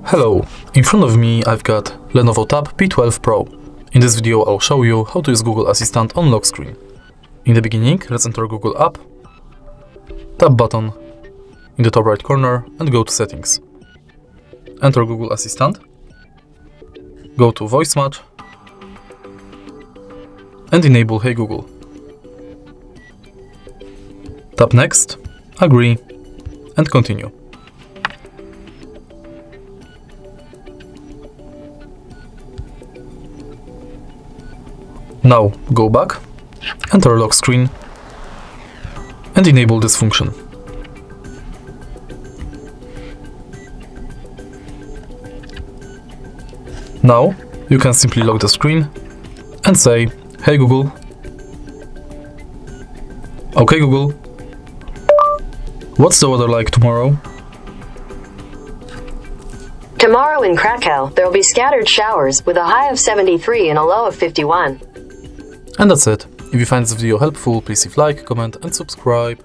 Hello, in front of me I've got LENOVO Tab P12 Pro. In this video I'll show you how to use Google Assistant on lock screen. In the beginning, let's enter Google app, tap button in the top right corner and go to settings. Enter Google Assistant, go to voice match and enable Hey Google. Tap next, agree and continue. Now go back, enter lock screen and enable this function. Now you can simply lock the screen and say, Hey Google, OK Google, what's the weather like tomorrow? Tomorrow in Krakow, there will be scattered showers with a high of 73 and a low of 51. And that's it. If you find this video helpful, please leave like, comment and subscribe.